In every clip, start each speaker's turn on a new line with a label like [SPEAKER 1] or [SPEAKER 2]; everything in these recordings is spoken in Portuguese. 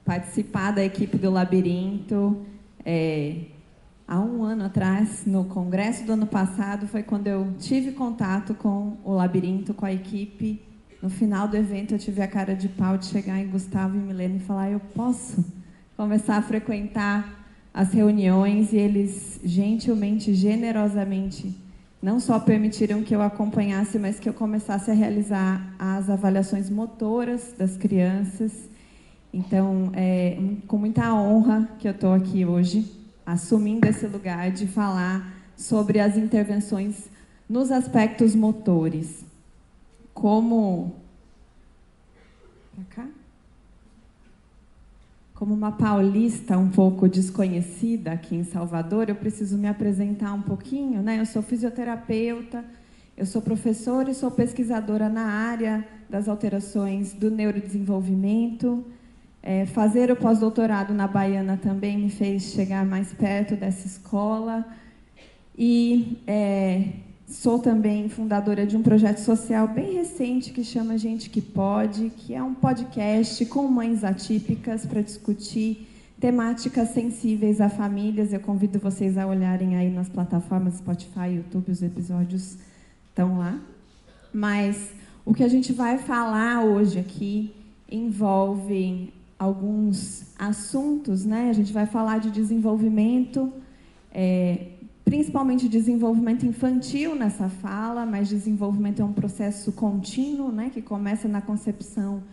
[SPEAKER 1] participar da equipe do Labirinto. Há um ano atrás, no congresso do ano passado, foi quando eu tive contato com o Labirinto, com a equipe. No final do evento, eu tive a cara de pau de chegar em Gustavo e Milena e falar: eu posso começar a frequentar as reuniões? E eles, gentilmente, generosamente, não só permitiram que eu acompanhasse, mas que eu começasse a realizar as avaliações motoras das crianças. Então, é com muita honra que eu estou aqui hoje, assumindo esse lugar de falar sobre as intervenções nos aspectos motores. Como uma paulista um pouco desconhecida aqui em Salvador, eu preciso me apresentar um pouquinho, né? Eu sou fisioterapeuta, eu sou professora e sou pesquisadora na área das alterações do neurodesenvolvimento. Fazer o pós-doutorado na Baiana também me fez chegar mais perto dessa escola. E sou também fundadora de um projeto social bem recente que chama Gente que Pode, que é um podcast com mães atípicas para discutir temáticas sensíveis a famílias. Eu convido vocês a olharem aí nas plataformas Spotify, YouTube, os episódios estão lá. Mas o que a gente vai falar hoje aqui envolve alguns assuntos, né? A gente vai falar de desenvolvimento, principalmente desenvolvimento infantil nessa fala, mas desenvolvimento é um processo contínuo, né? Que começa na concepção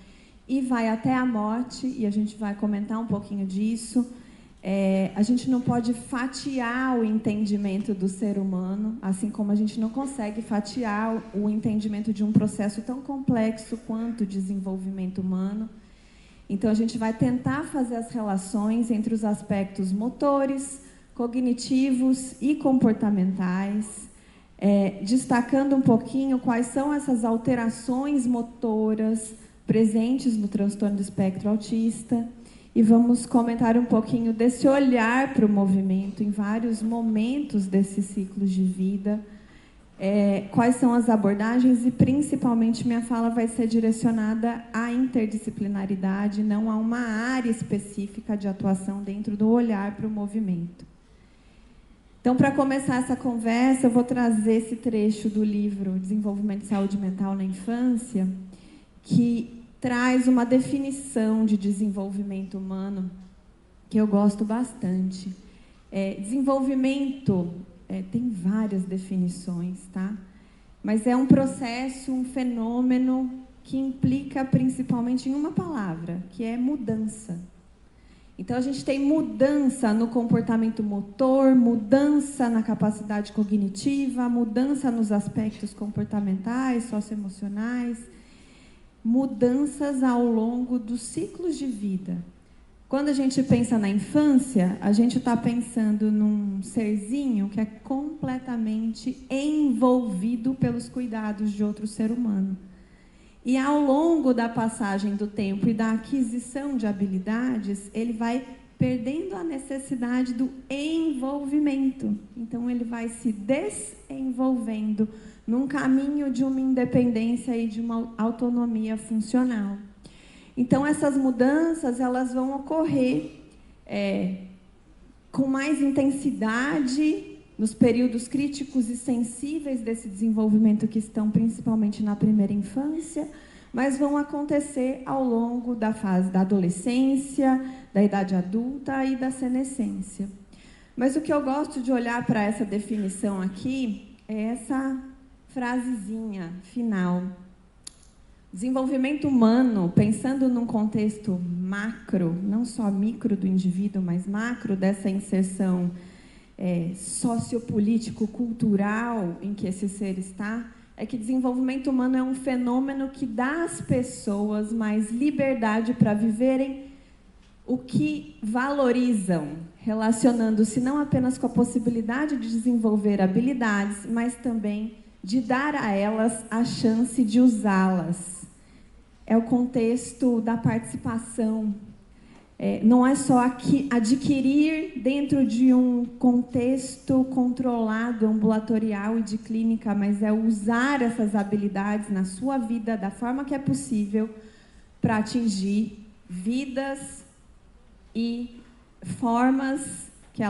[SPEAKER 1] e vai até a morte, e a gente vai comentar um pouquinho disso. A gente não pode fatiar o entendimento do ser humano, assim como a gente não consegue fatiar o entendimento de um processo tão complexo quanto o desenvolvimento humano. Então, a gente vai tentar fazer as relações entre os aspectos motores, cognitivos e comportamentais, destacando um pouquinho quais são essas alterações motoras presentes no transtorno do espectro autista, e vamos comentar um pouquinho desse olhar para o movimento em vários momentos desses ciclos de vida. Quais são as abordagens, e principalmente minha fala vai ser direcionada à interdisciplinaridade, não a uma área específica de atuação dentro do olhar para o movimento. Então, para começar essa conversa, eu vou trazer esse trecho do livro Desenvolvimento e Saúde Mental na Infância, que traz uma definição de desenvolvimento humano que eu gosto bastante. Desenvolvimento tem várias definições, tá? Mas é um processo, um fenômeno que implica principalmente em uma palavra, que é mudança. Então, a gente tem mudança no comportamento motor, mudança na capacidade cognitiva, mudança nos aspectos comportamentais, socioemocionais, mudanças ao longo dos ciclos de vida. Quando a gente pensa na infância, a gente está pensando num serzinho que é completamente envolvido pelos cuidados de outro ser humano. E ao longo da passagem do tempo e da aquisição de habilidades, ele vai perdendo a necessidade do envolvimento. Então, ele vai se desenvolvendo num caminho de uma independência e de uma autonomia funcional. Então, essas mudanças elas vão ocorrer com mais intensidade nos períodos críticos e sensíveis desse desenvolvimento, que estão principalmente na primeira infância, mas vão acontecer ao longo da fase da adolescência, da idade adulta e da senescência. Mas o que eu gosto de olhar para essa definição aqui é essa frasezinha final. Desenvolvimento humano, pensando num contexto macro, não só micro do indivíduo, mas macro dessa inserção sociopolítico-cultural em que esse ser está, é que desenvolvimento humano é um fenômeno que dá às pessoas mais liberdade para viverem o que valorizam, relacionando-se não apenas com a possibilidade de desenvolver habilidades, mas também de dar a elas a chance de usá-las. É o contexto da participação. Não é só adquirir dentro de um contexto controlado, ambulatorial e de clínica, mas é usar essas habilidades na sua vida da forma que é possível para atingir vidas e formas que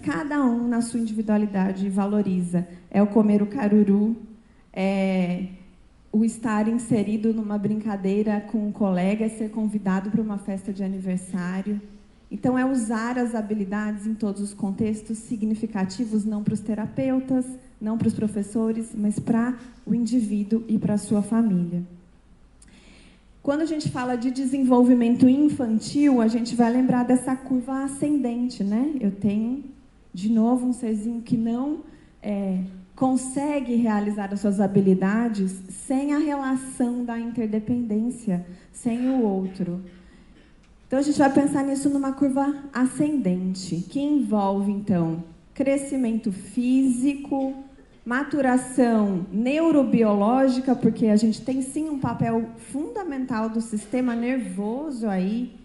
[SPEAKER 1] cada um na sua individualidade valoriza. É o comer o caruru, é o estar inserido numa brincadeira com um colega, é ser convidado para uma festa de aniversário. Então, é usar as habilidades em todos os contextos significativos, não para os terapeutas, não para os professores, mas para o indivíduo e para a sua família. Quando a gente fala de desenvolvimento infantil, a gente vai lembrar dessa curva ascendente, né? Eu tenho, de novo, um serzinho que não consegue realizar as suas habilidades sem a relação da interdependência, sem o outro. Então, a gente vai pensar nisso numa curva ascendente, que envolve, então, crescimento físico, maturação neurobiológica, porque a gente tem, sim, um papel fundamental do sistema nervoso aí,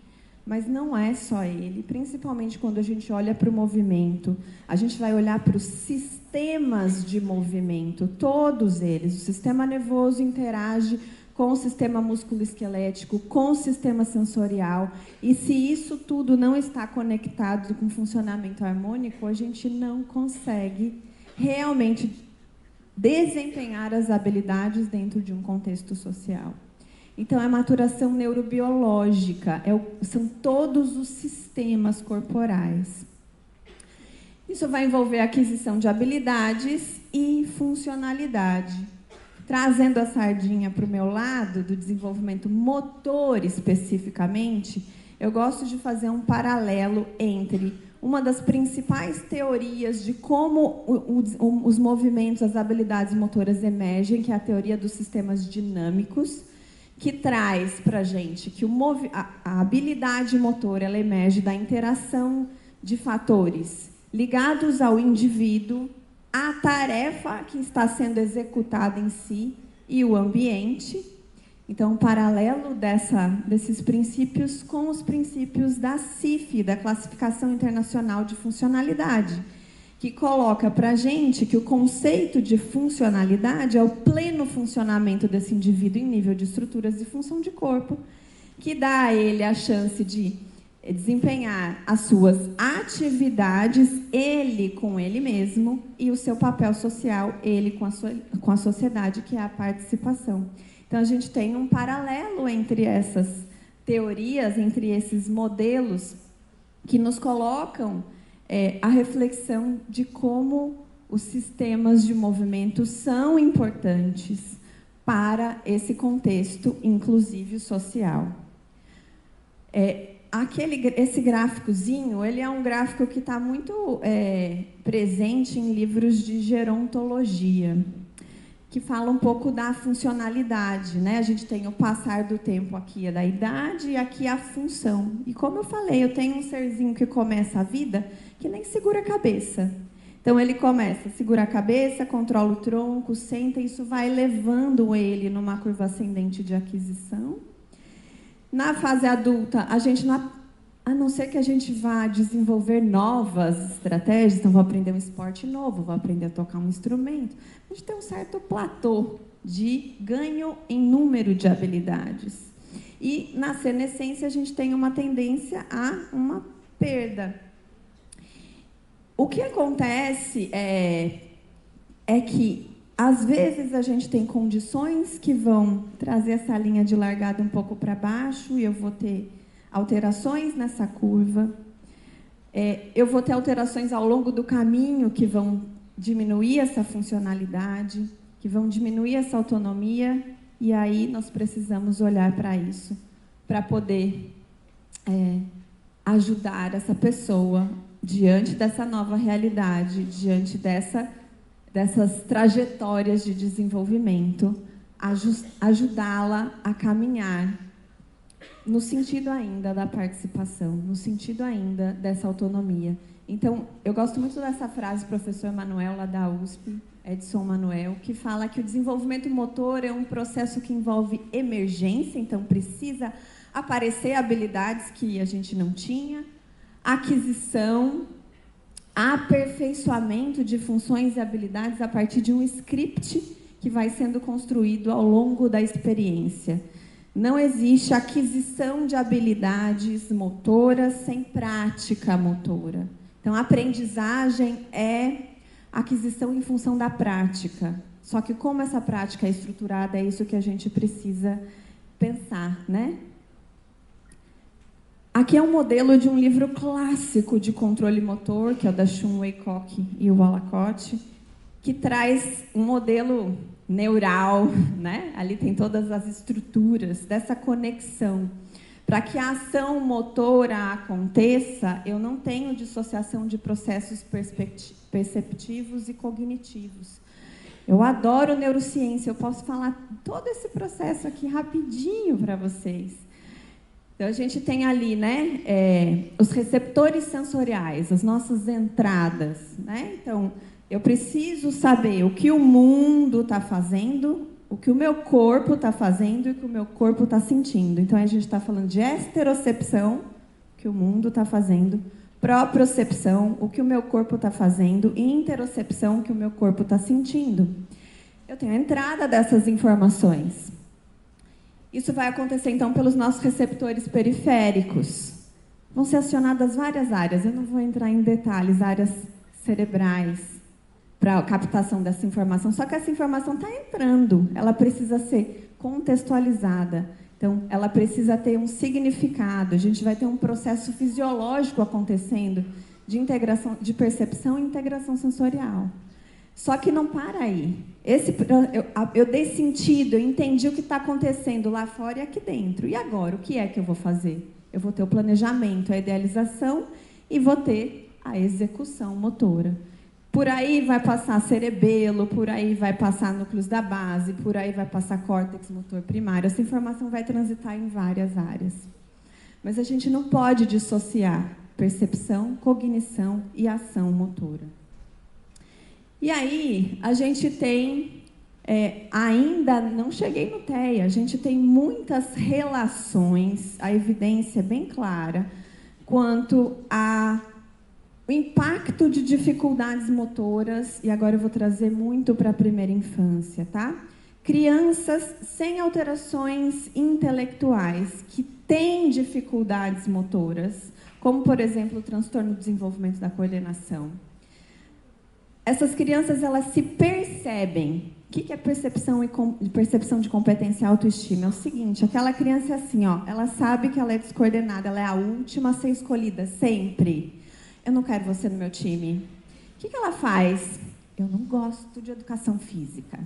[SPEAKER 1] mas não é só ele. Principalmente quando a gente olha para o movimento, a gente vai olhar para os sistemas de movimento, todos eles. O sistema nervoso interage com o sistema músculo-esquelético, com o sistema sensorial, e se isso tudo não está conectado com funcionamento harmônico, a gente não consegue realmente desempenhar as habilidades dentro de um contexto social. Então, é maturação neurobiológica, são todos os sistemas corporais. Isso vai envolver a aquisição de habilidades e funcionalidade. Trazendo a sardinha para o meu lado, do desenvolvimento motor especificamente, eu gosto de fazer um paralelo entre uma das principais teorias de como os movimentos, as habilidades motoras emergem, que é a teoria dos sistemas dinâmicos, que traz para a gente que a habilidade motora ela emerge da interação de fatores ligados ao indivíduo, à tarefa que está sendo executada em si e o ambiente. Então, um paralelo desses princípios com os princípios da CIF, da Classificação Internacional de Funcionalidade, que coloca para a gente que o conceito de funcionalidade é o pleno funcionamento desse indivíduo em nível de estruturas e função de corpo, que dá a ele a chance de desempenhar as suas atividades, ele com ele mesmo, e o seu papel social, ele com a sociedade, que é a participação. Então, a gente tem um paralelo entre essas teorias, entre esses modelos, que nos colocam a reflexão de como os sistemas de movimento são importantes para esse contexto, inclusive social. Esse gráficozinho, ele é um gráfico que está muito presente em livros de gerontologia, que fala um pouco da funcionalidade, né? A gente tem o passar do tempo aqui da idade e aqui a função. E como eu falei, eu tenho um serzinho que começa a vida que nem segura a cabeça. Então, ele começa a segurar a cabeça, controla o tronco, senta, e isso vai levando ele numa curva ascendente de aquisição. Na fase adulta, a não ser que a gente vá desenvolver novas estratégias, então vou aprender um esporte novo, vou aprender a tocar um instrumento, a gente tem um certo platô de ganho em número de habilidades. E na senescência a gente tem uma tendência a uma perda. O que acontece é que, às vezes, a gente tem condições que vão trazer essa linha de largada um pouco para baixo, e eu vou ter alterações nessa curva. Eu vou ter alterações ao longo do caminho que vão diminuir essa funcionalidade, que vão diminuir essa autonomia, e aí nós precisamos olhar para isso, para poder ajudar essa pessoa diante dessa nova realidade, diante dessas trajetórias de desenvolvimento, ajudá-la a caminhar no sentido ainda da participação, no sentido ainda dessa autonomia. Então, eu gosto muito dessa frase do professor Manuel, lá da USP, Edson Manuel, que fala que o desenvolvimento motor é um processo que envolve emergência, então precisa aparecer habilidades que a gente não tinha, aquisição, aperfeiçoamento de funções e habilidades a partir de um script que vai sendo construído ao longo da experiência. Não existe aquisição de habilidades motoras sem prática motora. Então, a aprendizagem é aquisição em função da prática. Só que como essa prática é estruturada, é isso que a gente precisa pensar, né? Aqui é um modelo de um livro clássico de controle motor, que é o da Shum-Wei-Koch e o Wallacott, que traz um modelo neural, né? Ali tem todas as estruturas dessa conexão. Para que a ação motora aconteça, eu não tenho dissociação de processos perceptivos e cognitivos. Eu adoro neurociência, eu posso falar todo esse processo aqui rapidinho para vocês. Então, a gente tem ali, né, os receptores sensoriais, as nossas entradas, né? Então, eu preciso saber o que o mundo está fazendo, o que o meu corpo está fazendo e o que o meu corpo está sentindo. Então, a gente está falando de esterocepção, o que o mundo está fazendo, propriocepção, o que o meu corpo está fazendo, e interocepção, o que o meu corpo está sentindo. Eu tenho a entrada dessas informações. Isso vai acontecer, então, pelos nossos receptores periféricos. Vão ser acionadas várias áreas, eu não vou entrar em detalhes, áreas cerebrais, para a captação dessa informação. Só que essa informação está entrando, ela precisa ser contextualizada. Então, ela precisa ter um significado. A gente vai ter um processo fisiológico acontecendo de integração, de percepção e integração sensorial. Só que não para aí. Eu dei sentido, eu entendi o que está acontecendo lá fora e aqui dentro. E agora, o que é que eu vou fazer? Eu vou ter o planejamento, a idealização e vou ter a execução motora. Por aí vai passar cerebelo, por aí vai passar núcleos da base, por aí vai passar córtex motor primário. Essa informação vai transitar em várias áreas. Mas a gente não pode dissociar percepção, cognição e ação motora. E aí, a gente tem, ainda não cheguei no TEA, a gente tem muitas relações, a evidência é bem clara, quanto ao impacto de dificuldades motoras, e agora eu vou trazer muito para a primeira infância, tá? Crianças sem alterações intelectuais, que têm dificuldades motoras, como, por exemplo, o transtorno do desenvolvimento da coordenação. Essas crianças, elas se percebem. O que é percepção de competência e autoestima? É o seguinte, aquela criança é assim, ó, ela sabe que ela é descoordenada, ela é a última a ser escolhida, sempre. Eu não quero você no meu time. O que ela faz? Eu não gosto de educação física.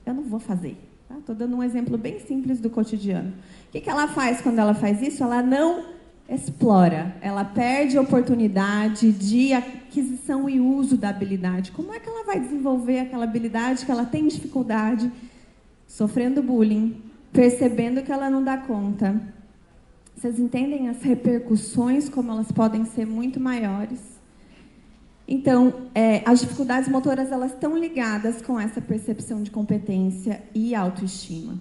[SPEAKER 1] Eu não vou fazer. Estou dando um exemplo bem simples do cotidiano. O que ela faz quando ela faz isso? Ela não explora, ela perde a oportunidade de aquisição e uso da habilidade. Como é que ela vai desenvolver aquela habilidade que ela tem dificuldade, sofrendo bullying, percebendo que ela não dá conta? Vocês entendem as repercussões, como elas podem ser muito maiores? Então, as dificuldades motoras, elas estão ligadas com essa percepção de competência e autoestima.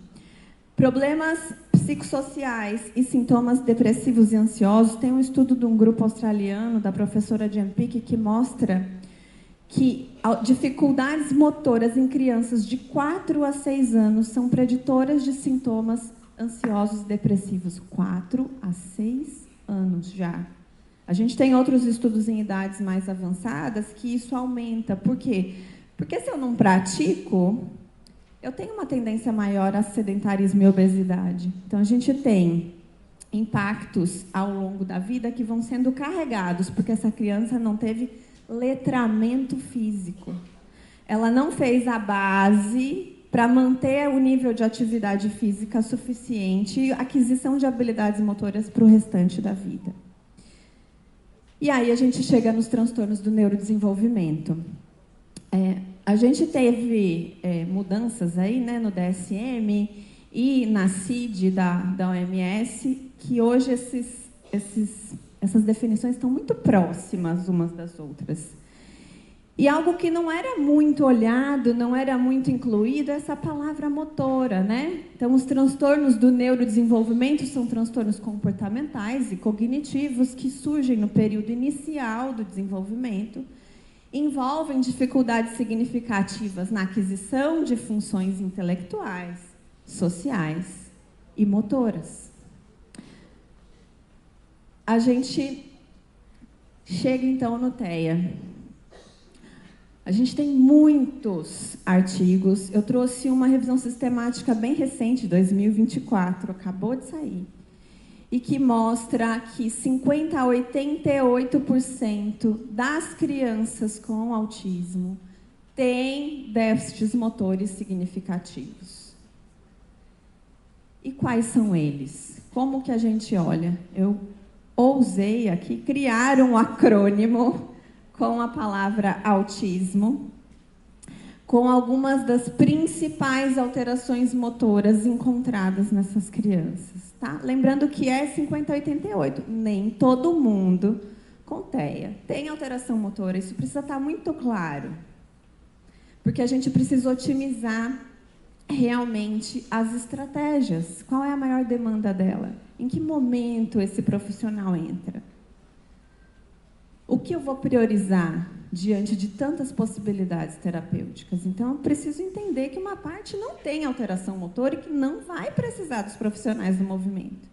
[SPEAKER 1] Problemas psicossociais e sintomas depressivos e ansiosos. Tem um estudo de um grupo australiano, da professora Jan Pick, que mostra que dificuldades motoras em crianças de 4 a 6 anos são preditoras de sintomas ansiosos e depressivos. 4 a 6 anos já. A gente tem outros estudos em idades mais avançadas que isso aumenta. Por quê? Porque se eu não pratico, eu tenho uma tendência maior a sedentarismo e obesidade. Então, a gente tem impactos ao longo da vida que vão sendo carregados, porque essa criança não teve letramento físico. Ela não fez a base para manter o nível de atividade física suficiente e aquisição de habilidades motoras para o restante da vida. E aí a gente chega nos transtornos do neurodesenvolvimento. A gente teve mudanças aí, né, no DSM e na CID da OMS, que hoje essas definições estão muito próximas umas das outras. E algo que não era muito olhado, não era muito incluído, é essa palavra motora, né? Então, os transtornos do neurodesenvolvimento são transtornos comportamentais e cognitivos que surgem no período inicial do desenvolvimento, envolvem dificuldades significativas na aquisição de funções intelectuais, sociais e motoras. A gente chega, então, no TEA. A gente tem muitos artigos. Eu trouxe uma revisão sistemática bem recente, 2024, acabou de sair, e que mostra que 50% a 88% das crianças com autismo têm déficits motores significativos. E quais são eles? Como que a gente olha? Eu ousei aqui criar um acrônimo com a palavra autismo, com algumas das principais alterações motoras encontradas nessas crianças. Tá? Lembrando que é 50 a 88. Nem todo mundo com TEA tem alteração motora. Isso precisa estar muito claro. Porque a gente precisa otimizar realmente as estratégias. Qual é a maior demanda dela? Em que momento esse profissional entra? O que eu vou priorizar diante de tantas possibilidades terapêuticas? Então, eu preciso entender que uma parte não tem alteração motora e que não vai precisar dos profissionais do movimento.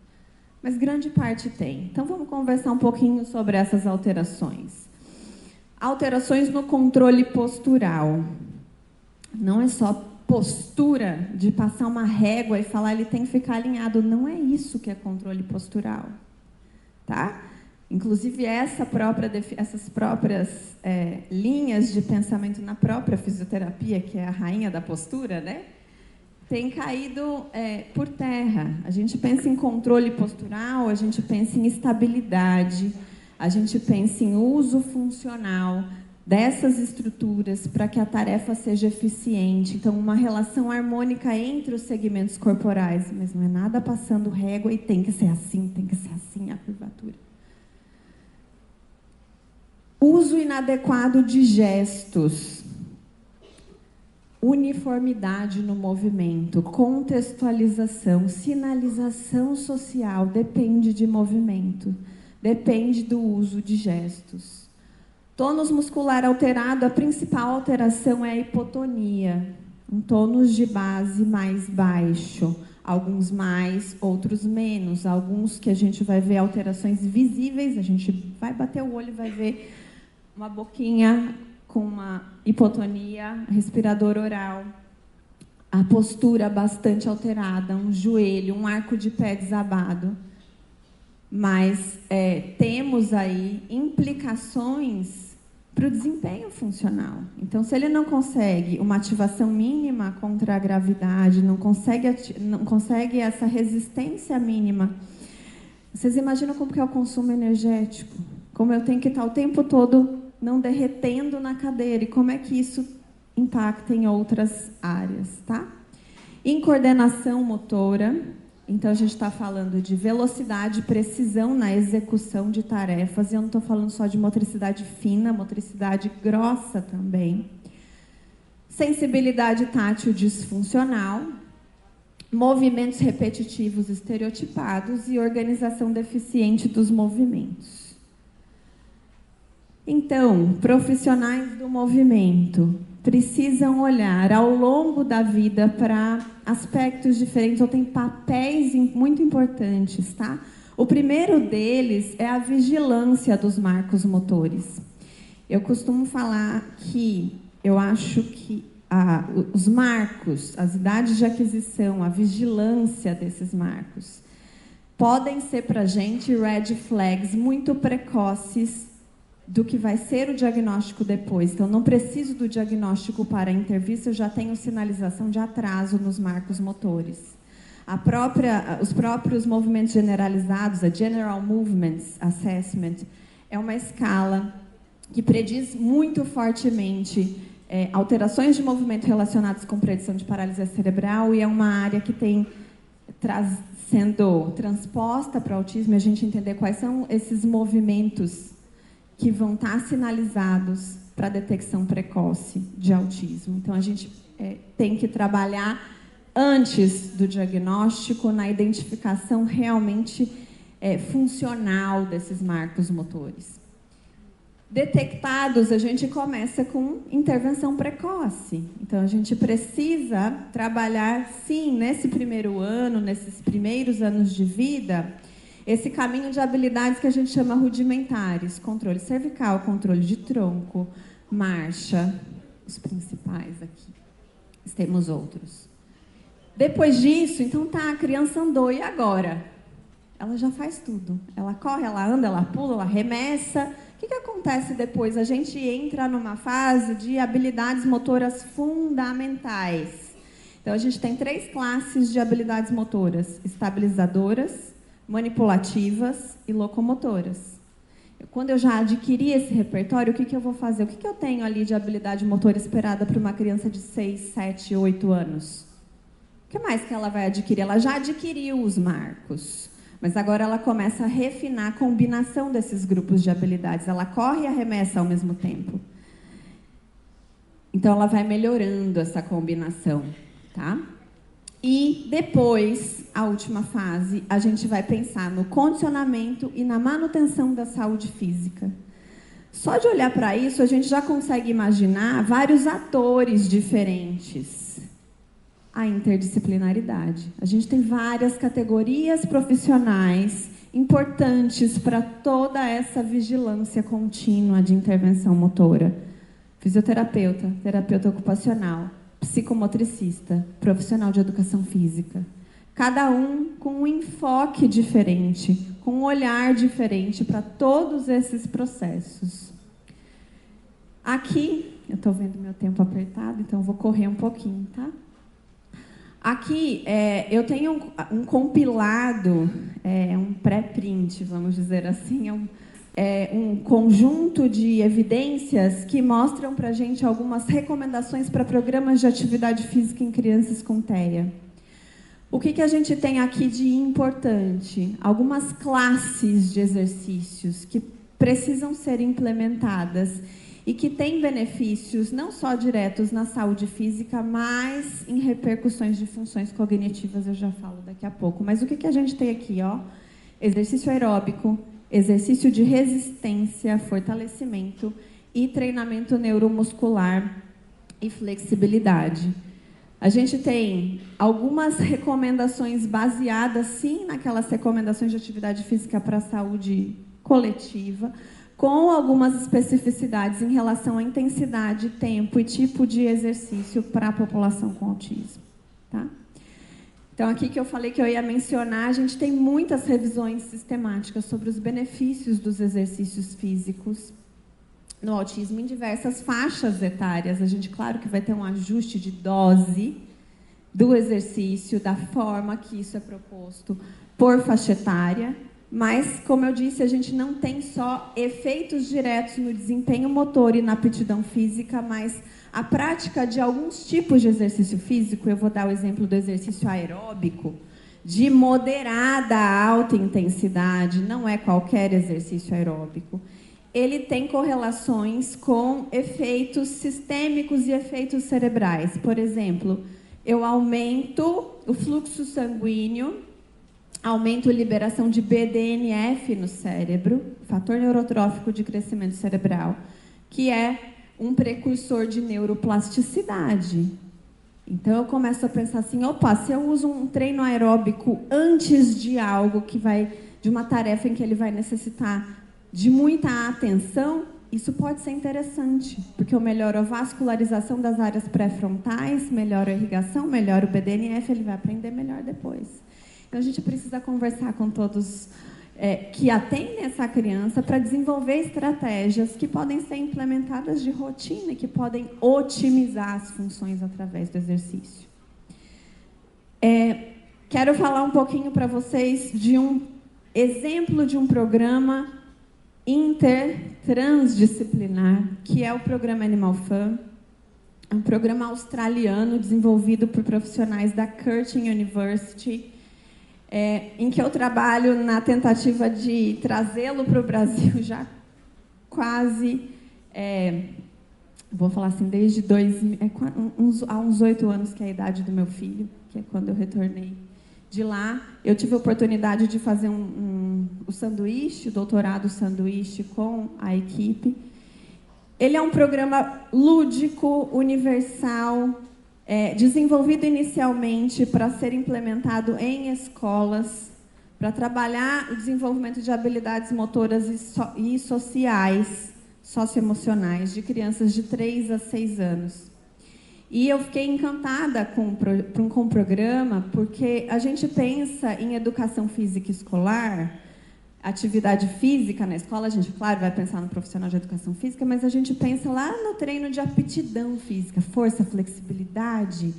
[SPEAKER 1] Mas grande parte tem. Então, vamos conversar um pouquinho sobre essas alterações. Alterações no controle postural. Não é só postura de passar uma régua e falar ele tem que ficar alinhado. Não é isso que é controle postural. Tá? Inclusive, essas próprias linhas de pensamento na própria fisioterapia, que é a rainha da postura, né, tem caído por terra. A gente pensa em controle postural, a gente pensa em estabilidade, a gente pensa em uso funcional dessas estruturas para que a tarefa seja eficiente. Então, uma relação harmônica entre os segmentos corporais, mas não é nada passando régua e tem que ser assim a curvatura. Uso inadequado de gestos, uniformidade no movimento, contextualização, sinalização social, depende de movimento, depende do uso de gestos. Tônus muscular alterado, a principal alteração é a hipotonia, um tônus de base mais baixo, alguns mais, outros menos, alguns que a gente vai ver alterações visíveis, a gente vai bater o olho e vai ver uma boquinha com uma hipotonia, respirador oral, a postura bastante alterada, um joelho, um arco de pé desabado. Mas temos aí implicações para o desempenho funcional. Então, se ele não consegue uma ativação mínima contra a gravidade, não consegue essa resistência mínima, vocês imaginam como que é o consumo energético? Como eu tenho que estar o tempo todo não derretendo na cadeira, e como é que isso impacta em outras áreas, tá? Incoordenação motora, então a gente está falando de velocidade e precisão na execução de tarefas, e eu não estou falando só de motricidade fina, motricidade grossa também. Sensibilidade tátil disfuncional, movimentos repetitivos estereotipados e organização deficiente dos movimentos. Então, profissionais do movimento precisam olhar ao longo da vida para aspectos diferentes, ou tem papéis muito importantes, tá? O primeiro deles é a vigilância dos marcos motores. Eu costumo falar que eu acho que os marcos, as idades de aquisição, a vigilância desses marcos, podem ser para a gente red flags muito precoces do que vai ser o diagnóstico depois. Então, não preciso do diagnóstico para intervir, eu já tenho sinalização de atraso nos marcos motores. Os próprios movimentos generalizados, a General Movements Assessment, é uma escala que prediz muito fortemente alterações de movimento relacionadas com predição de paralisia cerebral, e é uma área que tem sendo transposta para o autismo, e a gente entender quais são esses movimentos que vão estar sinalizados para a detecção precoce de autismo. Então, a gente tem que trabalhar antes do diagnóstico na identificação realmente funcional desses marcos motores. Detectados, a gente começa com intervenção precoce. Então, a gente precisa trabalhar, sim, nesse primeiro ano, nesses primeiros anos de vida, esse caminho de habilidades que a gente chama rudimentares. Controle cervical, controle de tronco, marcha, os principais aqui. Temos outros. Depois disso, então tá, a criança andou, e agora? Ela já faz tudo. Ela corre, ela anda, ela pula, ela arremessa. O que acontece depois? A gente entra numa fase de habilidades motoras fundamentais. Então, a gente tem 3 classes de habilidades motoras: estabilizadoras, manipulativas e locomotoras. Quando eu já adquiri esse repertório, o que eu vou fazer? O que eu tenho ali de habilidade motora esperada para uma criança de 6, 7, 8 anos? O que mais que ela vai adquirir? Ela já adquiriu os marcos, mas agora ela começa a refinar a combinação desses grupos de habilidades. Ela corre e arremessa ao mesmo tempo. Então, ela vai melhorando essa combinação, tá? E depois, a última fase, a gente vai pensar no condicionamento e na manutenção da saúde física. Só de olhar para isso, a gente já consegue imaginar vários atores diferentes. A interdisciplinaridade. A gente tem várias categorias profissionais importantes para toda essa vigilância contínua de intervenção motora. Fisioterapeuta, terapeuta ocupacional, psicomotricista, profissional de educação física. Cada um com um enfoque diferente, com um olhar diferente para todos esses processos. Aqui, eu estou vendo meu tempo apertado, então vou correr um pouquinho, tá? Aqui, eu tenho um compilado, um pré-print, vamos dizer assim, um conjunto de evidências que mostram para a gente algumas recomendações para programas de atividade física em crianças com TEA. O que a gente tem aqui de importante? Algumas classes de exercícios que precisam ser implementadas e que têm benefícios não só diretos na saúde física, mas em repercussões de funções cognitivas, eu já falo daqui a pouco. Mas o que a gente tem aqui? Exercício aeróbico, exercício de resistência, fortalecimento e treinamento neuromuscular e flexibilidade. A gente tem algumas recomendações baseadas, sim, naquelas recomendações de atividade física para a saúde coletiva, com algumas especificidades em relação à intensidade, tempo e tipo de exercício para a população com autismo. Tá? Então, aqui que eu falei que eu ia mencionar, a gente tem muitas revisões sistemáticas sobre os benefícios dos exercícios físicos no autismo em diversas faixas etárias. A gente, claro, que vai ter um ajuste de dose do exercício, da forma que isso é proposto por faixa etária, mas, como eu disse, a gente não tem só efeitos diretos no desempenho motor e na aptidão física, mas a prática de alguns tipos de exercício físico. Eu vou dar o exemplo do exercício aeróbico, de moderada a alta intensidade, não é qualquer exercício aeróbico. Ele tem correlações com efeitos sistêmicos e efeitos cerebrais. Por exemplo, eu aumento o fluxo sanguíneo, aumento a liberação de BDNF no cérebro, fator neurotrófico de crescimento cerebral, que é um precursor de neuroplasticidade. Então, eu começo a pensar assim, opa, se eu uso um treino aeróbico antes de algo que vai, de uma tarefa em que ele vai necessitar de muita atenção, isso pode ser interessante, porque eu melhoro a vascularização das áreas pré-frontais, melhoro a irrigação, melhoro o BDNF, ele vai aprender melhor depois. Então, a gente precisa conversar com todos que atendem essa criança para desenvolver estratégias que podem ser implementadas de rotina e que podem otimizar as funções através do exercício. Quero falar um pouquinho para vocês de um exemplo de um programa intertransdisciplinar, que é o programa Animal Fun, um programa australiano desenvolvido por profissionais da Curtin University, em que eu trabalho na tentativa de trazê-lo para o Brasil já quase, vou falar assim, desde há uns 8 anos, que é a idade do meu filho, que é quando eu retornei de lá. Eu tive a oportunidade de fazer o sanduíche, o doutorado sanduíche com a equipe, Ele é um programa lúdico, universal, desenvolvido inicialmente para ser implementado em escolas, para trabalhar o desenvolvimento de habilidades motoras e sociais, socioemocionais, de crianças de 3 a 6 anos. E eu fiquei encantada com o programa, porque a gente pensa em educação física escolar, atividade física na escola, a gente, claro, vai pensar no profissional de educação física, mas a gente pensa lá no treino de aptidão física, força, flexibilidade,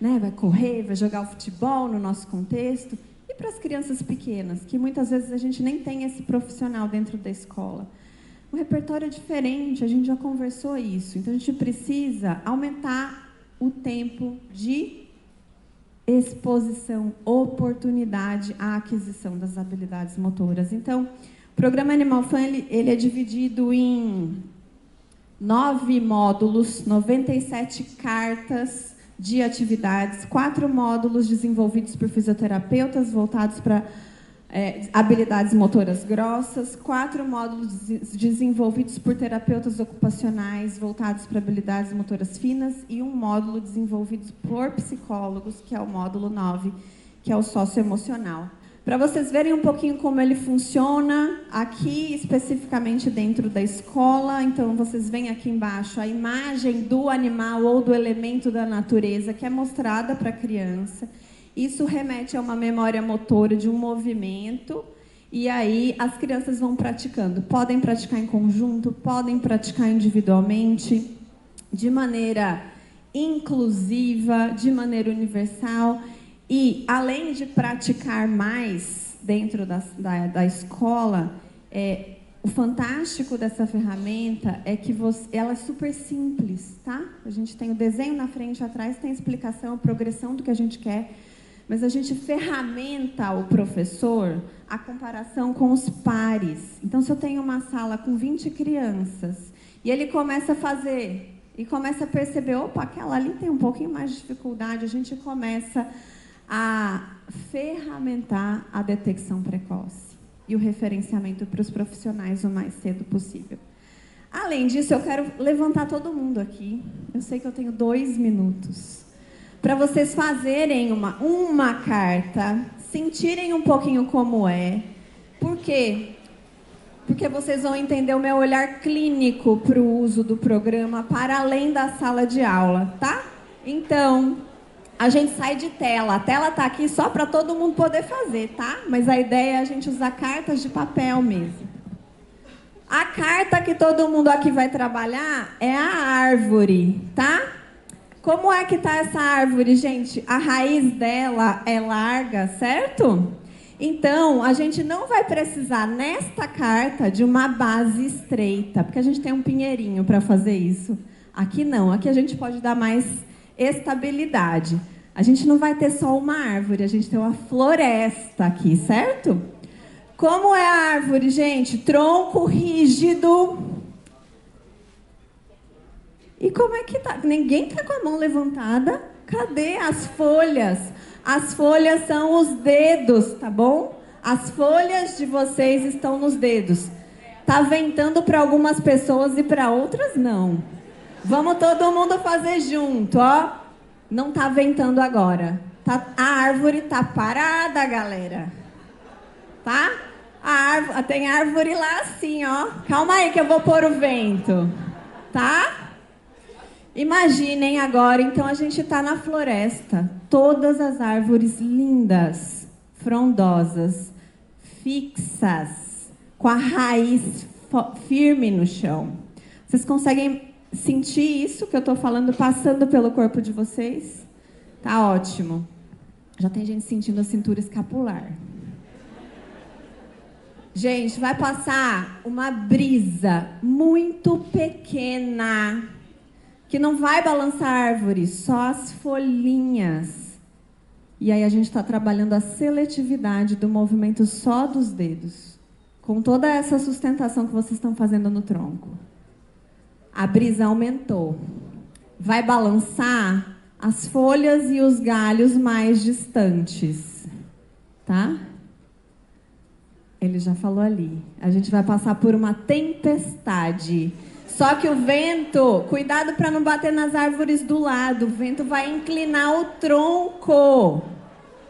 [SPEAKER 1] né? Vai correr, vai jogar o futebol no nosso contexto. E para as crianças pequenas, que muitas vezes a gente nem tem esse profissional dentro da escola. O repertório é diferente, a gente já conversou isso. Então, a gente precisa aumentar o tempo de exposição, oportunidade à aquisição das habilidades motoras. Então, o programa Animal Fun ele é dividido em 9 módulos, 97 cartas de atividades, 4 módulos desenvolvidos por fisioterapeutas voltados para habilidades motoras grossas, 4 módulos desenvolvidos por terapeutas ocupacionais voltados para habilidades motoras finas e 1 módulo desenvolvido por psicólogos, que é o módulo 9, que é o socioemocional. Para vocês verem um pouquinho como ele funciona, aqui especificamente dentro da escola, então vocês veem aqui embaixo a imagem do animal ou do elemento da natureza que é mostrada para a criança. Isso remete a uma memória motora de um movimento, e aí as crianças vão praticando. Podem praticar em conjunto, podem praticar individualmente, de maneira inclusiva, de maneira universal. E, além de praticar mais dentro da escola, o fantástico dessa ferramenta é que ela é super simples, tá? A gente tem o desenho na frente e atrás, tem a explicação, a progressão do que a gente quer. Mas a gente ferramenta o professor a comparação com os pares. Então, se eu tenho uma sala com 20 crianças e ele começa a fazer e começa a perceber, opa, aquela ali tem um pouquinho mais de dificuldade, a gente começa a ferramentar a detecção precoce e o referenciamento para os profissionais o mais cedo possível. Além disso, eu quero levantar todo mundo aqui. Eu sei que eu tenho 2 minutos. Para vocês fazerem uma carta, sentirem um pouquinho como é. Por quê? Porque vocês vão entender o meu olhar clínico para o uso do programa para além da sala de aula, tá? Então, a gente sai de tela. A tela está aqui só para todo mundo poder fazer, tá? Mas a ideia é a gente usar cartas de papel mesmo. A carta que todo mundo aqui vai trabalhar é a árvore, tá? Como é que está essa árvore, gente? A raiz dela é larga, certo? Então, a gente não vai precisar, nesta carta, de uma base estreita, porque a gente tem um pinheirinho para fazer isso. Aqui não, aqui a gente pode dar mais estabilidade. A gente não vai ter só uma árvore, a gente tem uma floresta aqui, certo? Como é a árvore, gente? Tronco rígido. E como é que tá? Ninguém tá com a mão levantada? Cadê as folhas? As folhas são os dedos, tá bom? As folhas de vocês estão nos dedos. Tá ventando para algumas pessoas e para outras não. Vamos todo mundo fazer junto, ó. Não tá ventando agora. A árvore tá parada, galera. Tá? Tem árvore lá assim, ó. Calma aí que eu vou pôr o vento. Tá? Imaginem agora, então a gente está na floresta, todas as árvores lindas, frondosas, fixas, com a raiz firme no chão. Vocês conseguem sentir isso que eu estou falando passando pelo corpo de vocês? Tá ótimo. Já tem gente sentindo a cintura escapular. Gente, vai passar uma brisa muito pequena, que não vai balançar a árvore, só as folhinhas. E aí a gente está trabalhando a seletividade do movimento só dos dedos, com toda essa sustentação que vocês estão fazendo no tronco. A brisa aumentou. Vai balançar as folhas e os galhos mais distantes, tá? Ele já falou ali. A gente vai passar por uma tempestade. Só que o vento, cuidado para não bater nas árvores do lado. O vento vai inclinar o tronco.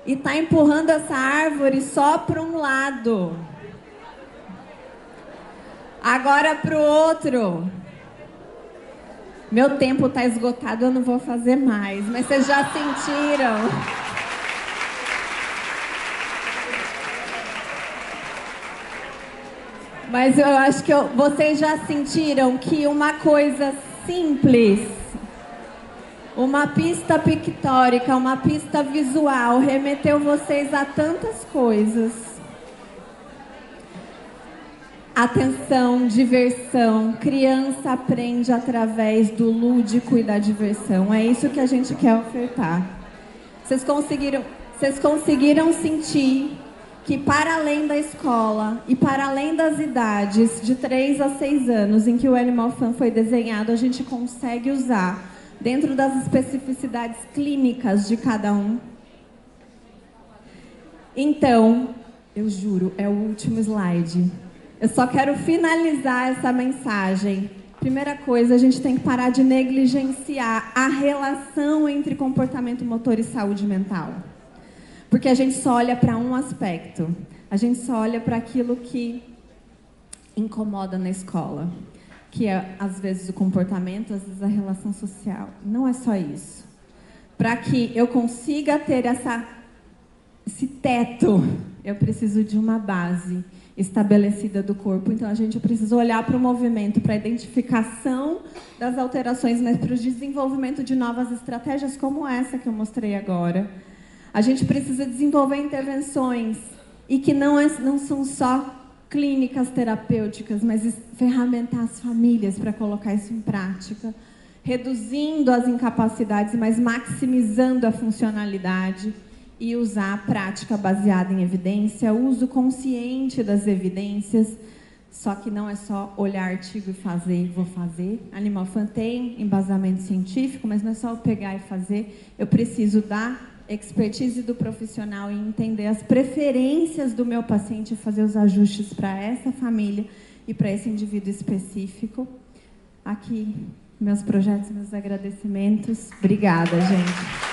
[SPEAKER 1] E tá empurrando essa árvore só para um lado. Agora para o outro. Meu tempo está esgotado, eu não vou fazer mais. Mas vocês já sentiram? Mas eu acho que vocês já sentiram que uma coisa simples, uma pista pictórica, uma pista visual, remeteu vocês a tantas coisas. Atenção, diversão, criança aprende através do lúdico e da diversão. É isso que a gente quer ofertar. Vocês conseguiram sentir que para além da escola e para além das idades de 3 a 6 anos em que o Animal Fan foi desenhado, a gente consegue usar dentro das especificidades clínicas de cada um. Então, eu juro, é o último slide. Eu só quero finalizar essa mensagem. Primeira coisa, a gente tem que parar de negligenciar a relação entre comportamento motor e saúde mental. Porque a gente só olha para um aspecto. A gente só olha para aquilo que incomoda na escola. Que é, às vezes, o comportamento, às vezes, a relação social. Não é só isso. Para que eu consiga ter esse teto, eu preciso de uma base estabelecida do corpo. Então, a gente precisa olhar para o movimento, para a identificação das alterações, mas para o desenvolvimento de novas estratégias como essa que eu mostrei agora. A gente precisa desenvolver intervenções e que não são só clínicas terapêuticas, mas ferramentar as famílias para colocar isso em prática, reduzindo as incapacidades, mas maximizando a funcionalidade e usar a prática baseada em evidência, o uso consciente das evidências, só que não é só olhar artigo e fazer, vou fazer. Animal Fan tem embasamento científico, mas não é só eu pegar e fazer, eu preciso dar expertise do profissional e entender as preferências do meu paciente e fazer os ajustes para essa família e para esse indivíduo específico. Aqui, meus projetos, meus agradecimentos. Obrigada, gente.